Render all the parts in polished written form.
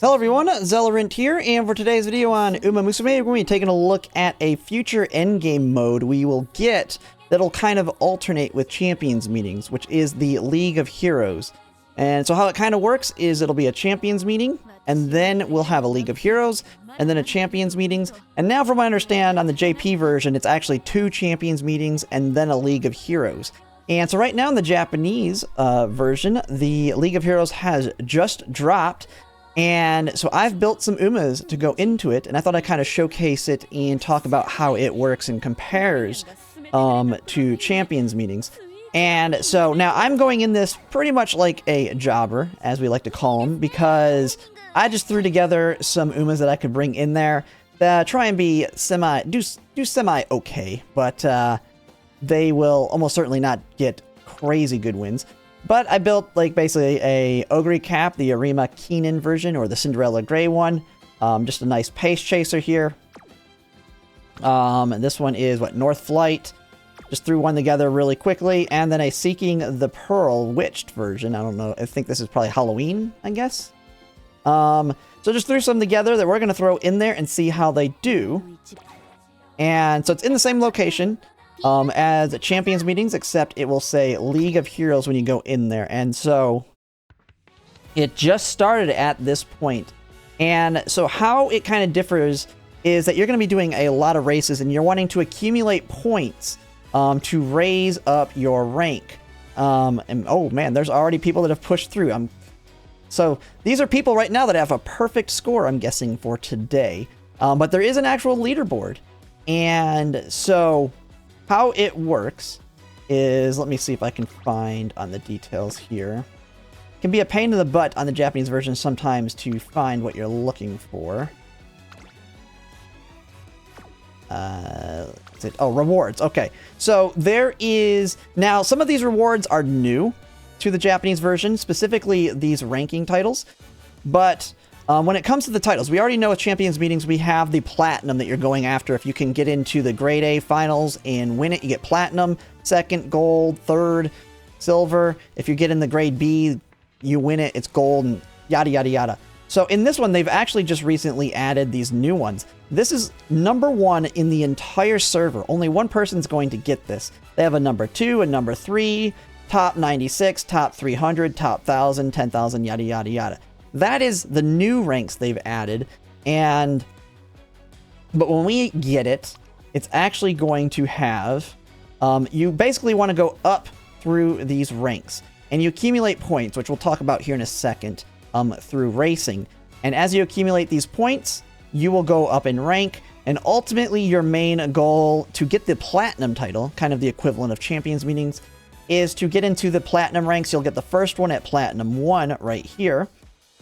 Hello everyone, Zellerant here, and for today's video on Umamusume, we're going to be taking a look at a future endgame mode we will get that'll kind of alternate with Champions meetings, which is the League of Heroes. And so how it kind of works is it'll be a Champions meeting, and then we'll have a League of Heroes, and then a Champions meetings. And now from what I understand, on the JP version, it's actually 2 Champions meetings and then a League of Heroes. And so right now in the Japanese version, the League of Heroes has just dropped. And so I've built some Umas to go into it, and I thought I'd kind of showcase it and talk about how it works and compares to Champions meetings. And so now I'm going in this pretty much like a jobber, as we like to call them, because I just threw together some Umas that I could bring in there that try and be semi-okay, but they will almost certainly not get crazy good wins. But I built, like, basically a Ogre Cap, the Arima Keenan version, or the Cinderella Grey one. Just a nice pace chaser here. And this one is, North Flight. Just threw one together really quickly. And then a Seeking the Pearl Witched version. I don't know. I think this is probably Halloween, I guess. So just threw some together that we're going to throw in there and see how they do. And so it's in the same location as Champions meetings, except it will say League of Heroes when you go in there. And so it just started at this point. And so how it kind of differs is that you're going to be doing a lot of races, and you're wanting to accumulate points to raise up your rank. And oh man, there's already people that have pushed through. So these are people right now that have a perfect score, I'm guessing, for today. But there is an actual leaderboard. And so how it works is, let me see if I can find on the details here. It can be a pain in the butt on the Japanese version sometimes to find what you're looking for. Oh, rewards. Okay. So there is, now some of these rewards are new to the Japanese version, specifically these ranking titles. But when it comes to the titles, we already know with Champions meetings, we have the Platinum that you're going after. If you can get into the Grade A finals and win it, you get Platinum, second, gold, third, silver. If you get in the Grade B, you win it, it's gold, and yada, yada, yada. So in this one, they've actually just recently added these new ones. This is number 1 in the entire server. Only one person's going to get this. They have a number 2, a number 3, top 96, top 300, top 1,000, 10,000, yada, yada, yada. That is the new ranks they've added, but when we get it, it's actually going to have, you basically want to go up through these ranks, and you accumulate points, which we'll talk about here in a second, through racing. And as you accumulate these points, you will go up in rank, and ultimately your main goal to get the Platinum title, kind of the equivalent of Champions meetings, is to get into the Platinum ranks. You'll get the first one at Platinum 1 right here.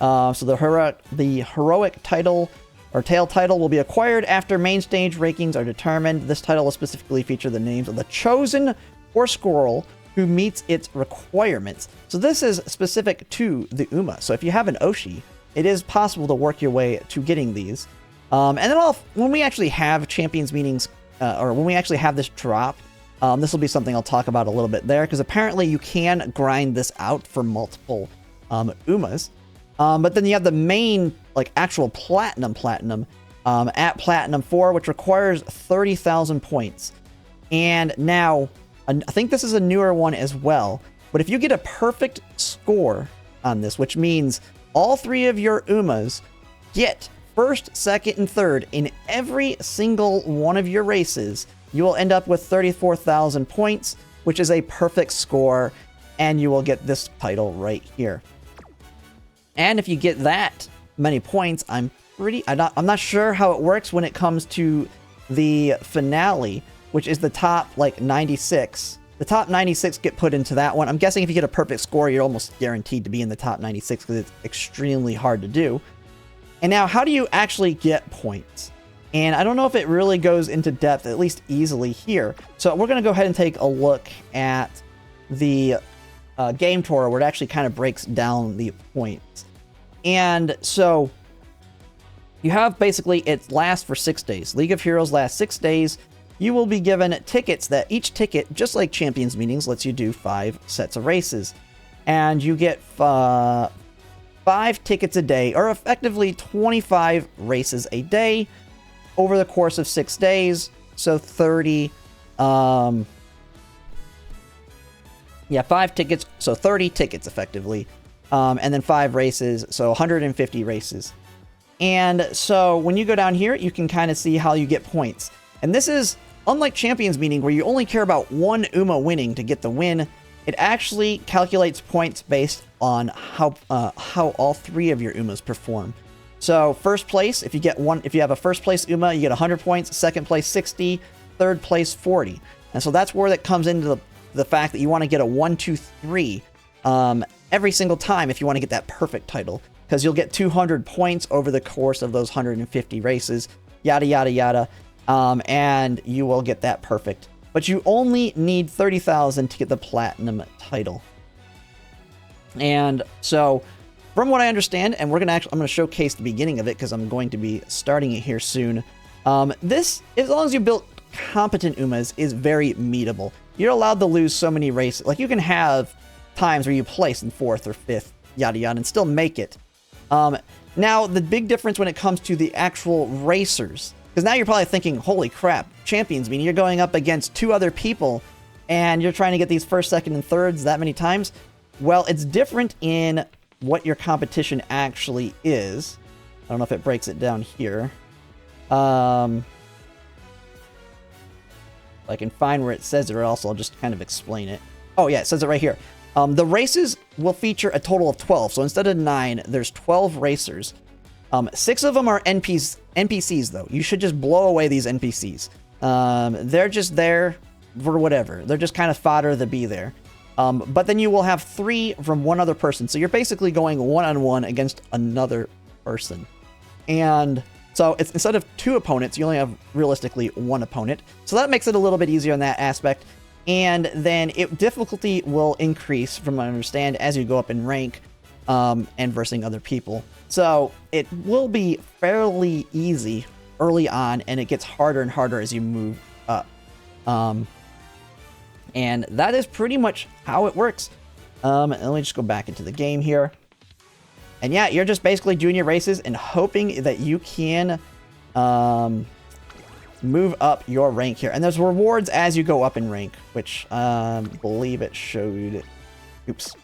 So the heroic title or tail title will be acquired after main stage rankings are determined. This title will specifically feature the names of the chosen horse squirrel who meets its requirements. So this is specific to the Uma. So if you have an Oshi, it is possible to work your way to getting these. And then when we actually have Champions meetings, or when we actually have this drop, this will be something I'll talk about a little bit there, because apparently you can grind this out for multiple Umas. But then you have the main, like, actual Platinum at Platinum 4, which requires 30,000 points. And now, I think this is a newer one as well, but if you get a perfect score on this, which means all 3 of your Umas get first, second, and third in every single one of your races, you will end up with 34,000 points, which is a perfect score, and you will get this title right here. And if you get that many points, I'm not sure how it works when it comes to the finale, which is the top, like, 96. The top 96 get put into that one. I'm guessing if you get a perfect score, you're almost guaranteed to be in the top 96 because it's extremely hard to do. And now, how do you actually get points? And I don't know if it really goes into depth, at least easily here. So we're going to go ahead and take a look at the game tour where it actually kind of breaks down the points. And so you have basically, it lasts for 6 days. League of Heroes lasts 6 days. You will be given tickets that each ticket, just like Champions meetings, lets you do 5 sets of races. And you get 5 5 tickets a day, or effectively 25 races a day over the course of 6 days. So 30, yeah, 5 tickets, so 30 tickets effectively. And then 5 races, so 150 races. And so when you go down here, you can kind of see how you get points. And this is unlike Champions Meeting, where you only care about one Uma winning to get the win. It actually calculates points based on how all 3 of your Umas perform. So first place, if you have a first place Uma, you get 100 points. Second place 60, third place 40. And so that's where that comes into the fact that you want to get a 1, 2, 3 every single time if you want to get that perfect title, because you'll get 200 points over the course of those 150 races, yada yada yada, and you will get that perfect. But you only need 30,000 to get the platinum title. And so, from what I understand, and I'm going to showcase the beginning of it because I'm going to be starting it here soon. This, as long as you build competent Umas, is very meetable. You're allowed to lose so many races. Like, you can have times where you place in 4th or 5th, yada yada, and still make it. Now, the big difference when it comes to the actual racers, because now you're probably thinking, holy crap, Champions meaning you're going up against 2 other people and you're trying to get these first, second, and thirds that many times. Well, it's different in what your competition actually is. I don't know if it breaks it down here. I can find where it says it, or else I'll just kind of explain it. Oh yeah, it says it right here. The races will feature a total of 12. So instead of 9, there's 12 racers. 6 of them are NPCs, though. You should just blow away these NPCs. They're just there for whatever. They're just kind of fodder to be there. But then you will have 3 from one other person. So you're basically going one-on-one against another person. And so it's, instead of 2 opponents, you only have realistically 1 opponent. So that makes it a little bit easier in that aspect. And then difficulty will increase, from what I understand, as you go up in rank and versing other people. So it will be fairly easy early on, and it gets harder and harder as you move up. And that is pretty much how it works. Let me just go back into the game here. And yeah, you're just basically doing your races and hoping that you can move up your rank here. And there's rewards as you go up in rank, which I believe it showed. Oops.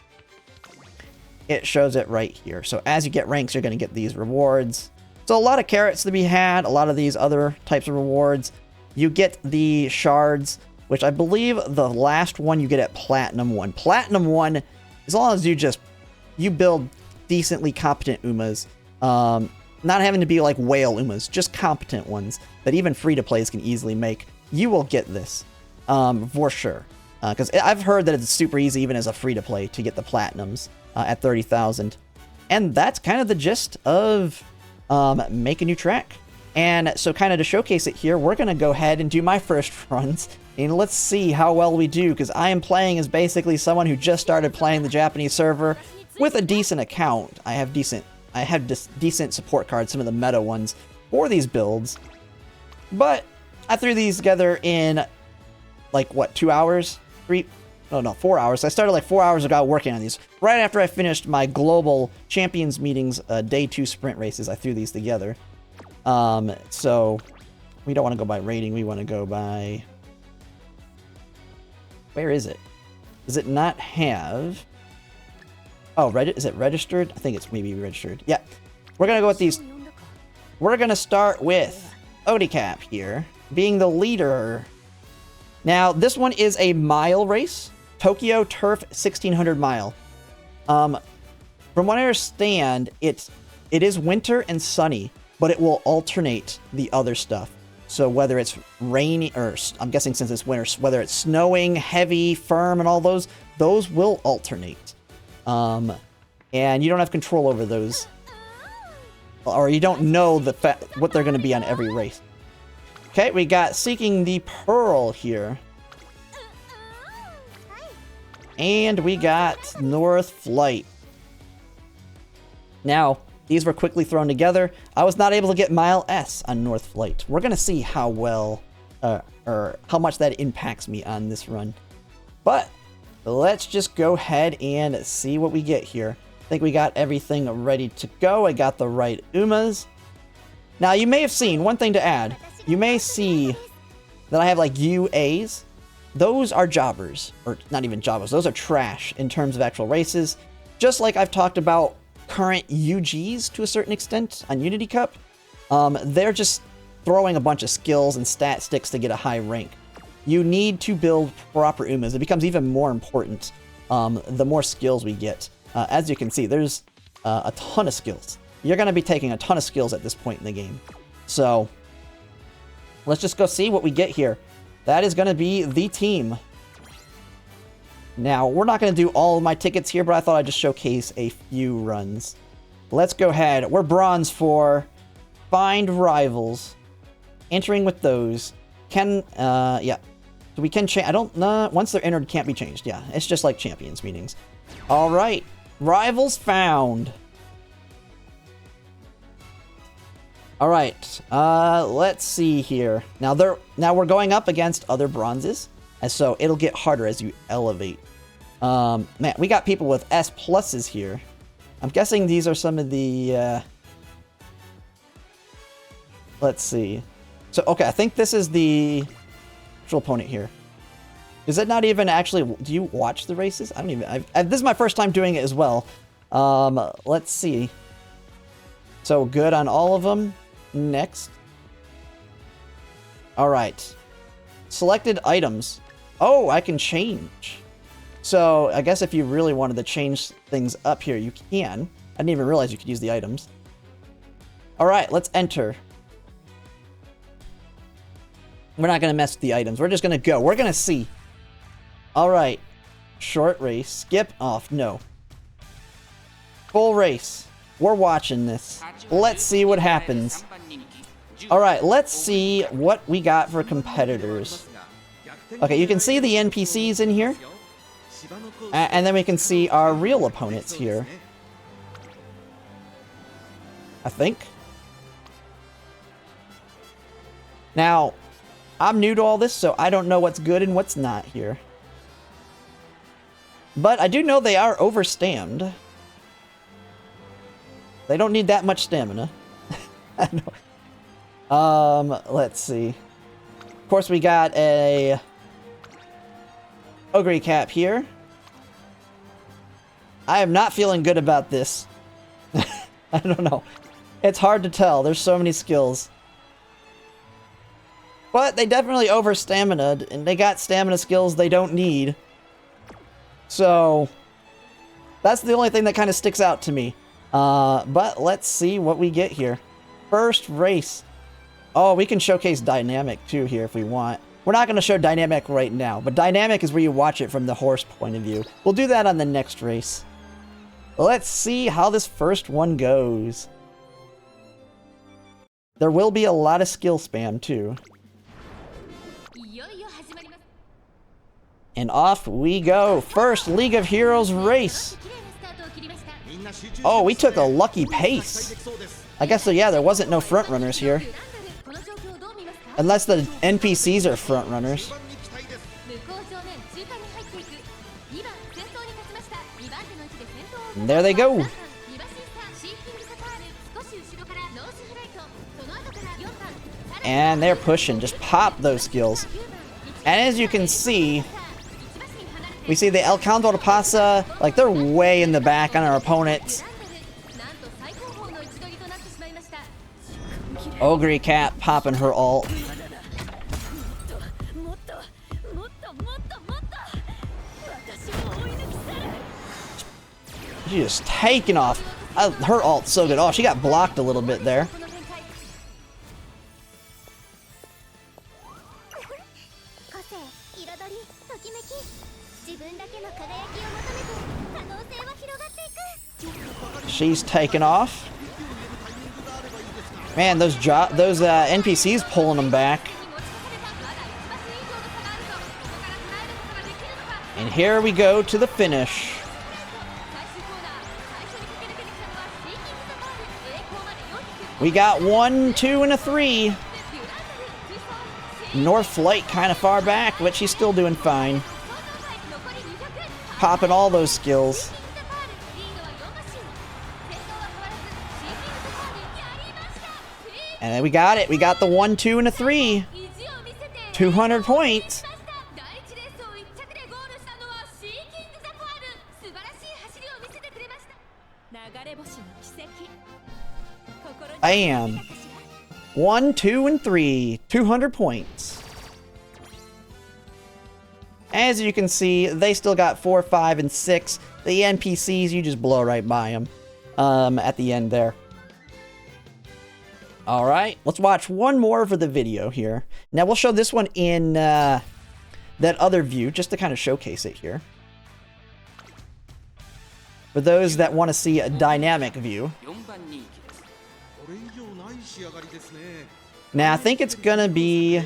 It shows it right here. So as you get ranks, you're going to get these rewards. So a lot of carrots to be had, a lot of these other types of rewards. You get the shards, which I believe the last one you get at Platinum 1. Platinum 1, as long as you build decently competent Umas, not having to be like whale Umas, just competent ones that even free-to-plays can easily make, you will get this for sure. Because I've heard that it's super easy even as a free-to-play to get the Platinums at 30,000. And that's kind of the gist of Make a New Track. And so kind of to showcase it here, we're going to go ahead and do my first runs. And let's see how well we do, because I am playing as basically someone who just started playing the Japanese server with a decent account. I have decent support cards, some of the meta ones for these builds. But I threw these together in, like, what, 2 hours? 4 hours. I started like 4 hours ago working on these. Right after I finished my global Champions Meetings day 2 sprint races, I threw these together. So we don't want to go by rating. We want to go by... Where is it? Does it not have... Oh, is it registered? I think it's maybe registered. Yeah. We're going to go with these. We're going to start with Odicap here, being the leader. Now, this one is a mile race. Tokyo Turf 1600 mile. From what I understand, it is winter and sunny, but it will alternate the other stuff. So whether it's rainy, or I'm guessing since it's winter, whether it's snowing, heavy, firm, and all those will alternate. And you don't have control over those, or you don't know what they're going to be on every race. Okay, we got Seeking the Pearl here. And we got North Flight. Now, these were quickly thrown together. I was not able to get Mile S on North Flight. We're going to see how well, or how much that impacts me on this run. But let's just go ahead and see what we get here. I think we got everything ready to go. I got the right Umas. Now, you may have seen, one thing to add, you may see that I have like UAs. Those are jobbers, or not even jobbers, those are trash in terms of actual races. Just like I've talked about current UGs to a certain extent on Unity Cup, they're just throwing a bunch of skills and stat sticks to get a high rank. You need to build proper Umas. It becomes even more important the more skills we get. As you can see, there's a ton of skills. You're going to be taking a ton of skills at this point in the game. So, let's just go see what we get here. That is going to be the team. Now, we're not going to do all of my tickets here, but I thought I'd just showcase a few runs. Let's go ahead. We're bronze for find rivals. Entering with those. Yeah. So we can change. I don't know. Once they're entered, can't be changed. Yeah, it's just like champions meetings. All right. Rivals found. All right. Let's see here. Now we're going up against other bronzes, and so it'll get harder as you elevate. Man, we got people with S pluses here. I'm guessing these are some of the. Let's see. So okay, I think this is the actual opponent here. Is it not even actually? Do you watch the races? I don't even. This is my first time doing it as well. Let's see. So good on all of them. Next. All right. Selected items. Oh, I can change. So I guess if you really wanted to change things up here, you can. I didn't even realize you could use the items. All right, let's enter. We're not going to mess with the items. We're just going to go. We're going to see. All right. Short race. Skip off. No. Full race. We're watching this. Let's see what happens. All right. Let's see what we got for competitors. Okay. You can see the NPCs in here. And then we can see our real opponents here. I think. Now, I'm new to all this, so I don't know what's good and what's not here. But I do know they are overstammed. They don't need that much stamina. I know. Let's see. Of course, we got a Ogre Cap here. I am not feeling good about this. I don't know. It's hard to tell. There's so many skills. But they definitely over-stamina'd, and they got stamina skills they don't need. So, that's the only thing that kind of sticks out to me. But let's see what we get here. First race. Oh, we can showcase Dynamic, too, here if we want. We're not going to show Dynamic right now, but Dynamic is where you watch it from the horse point of view. We'll do that on the next race. Let's see how this first one goes. There will be a lot of skill spam, too. And off we go. First League of Heroes race. Oh, we took a lucky pace. I guess so, yeah, there wasn't no front runners here. Unless the NPCs are front runners. And there they go. And they're pushing. Just pop those skills. And as you can see, we see the El Condor de Pasa, like they're way in the back on our opponents. Ogre Cat popping her ult. She's just taking off. Her ult's so good. Oh, she got blocked a little bit there. She's taking off. Man, those NPCs pulling them back. And here we go to the finish. We got 1, 2, and a 3. North Flight kind of far back, but she's still doing fine. Popping all those skills. And then we got it. We got the 1, 2, and a 3. 200 points. Bam. 1, 2, and 3. 200 points. As you can see, they still got 4, 5, and 6. The NPCs, you just blow right by them at the end there. All right, let's watch one more for the video here. Now, we'll show this one in that other view, just to kind of showcase it here. For those that want to see a dynamic view. Now, I think it's going to be...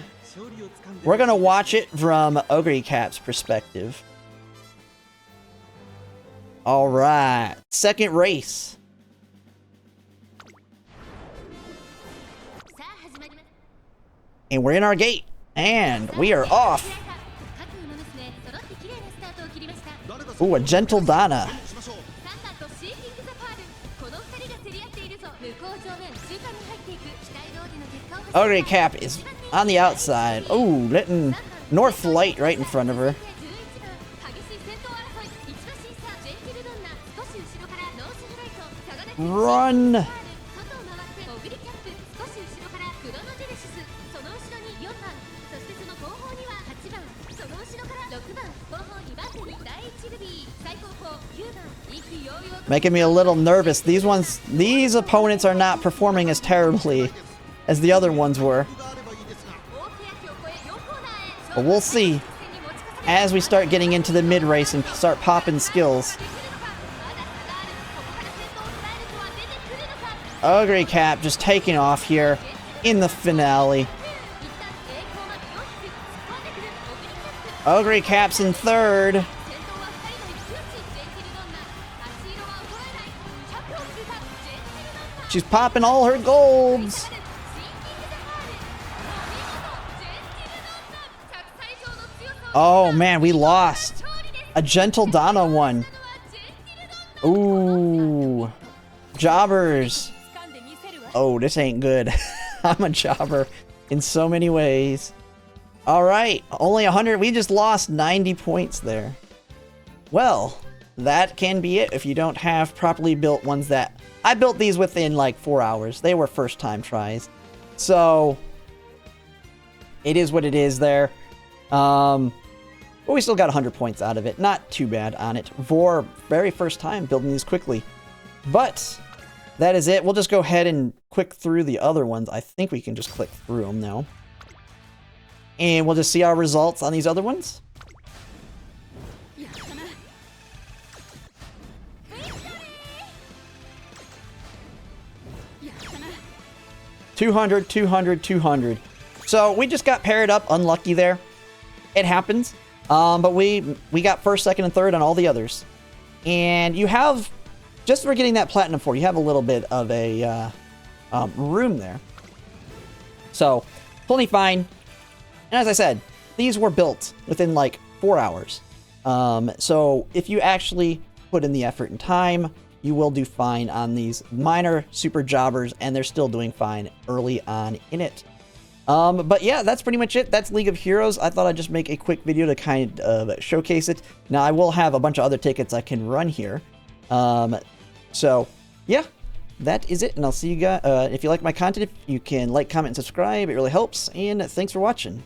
We're going to watch it from Ogre Cap's perspective. All right. Second race. And we're in our gate. And we are off. Ooh, a gentle Donna. Ogre Cap is on the outside. Oh, letting North Light right in front of her. Run! Making me a little nervous. These opponents are not performing as terribly as the other ones were. But we'll see as we start getting into the mid-race and start popping skills. Ogre Cap just taking off here in the finale. Ogre Cap's in third. She's popping all her golds. Oh man, we lost. A gentle Donna won. Ooh. Jobbers. Oh, this ain't good. I'm a jobber in so many ways. Alright, only 100. We just lost 90 points there. Well, that can be it if you don't have properly built ones that... I built these within like 4 hours. They were first time tries. So, it is what it is there. But we still got 100 points out of it. Not too bad on it for very first time building these quickly. But that is it. We'll just go ahead and click through the other ones. I think we can just click through them now. And we'll just see our results on these other ones. 200, 200, 200. So we just got paired up, unlucky there. It happens. But we got first, second, and third on all the others. And you have, just for getting that Platinum 4, you have a little bit of a room there. So, totally fine. And as I said, these were built within like 4 hours. So if you actually put in the effort and time, you will do fine on these minor super jobbers, and they're still doing fine early on in it. But yeah, that's pretty much it. That's League of Heroes. I thought I'd just make a quick video to kind of showcase it. Now, I will have a bunch of other tickets I can run here. So yeah, that is it. And I'll see you guys. If you like my content, you can like, comment, and subscribe. It really helps. And thanks for watching.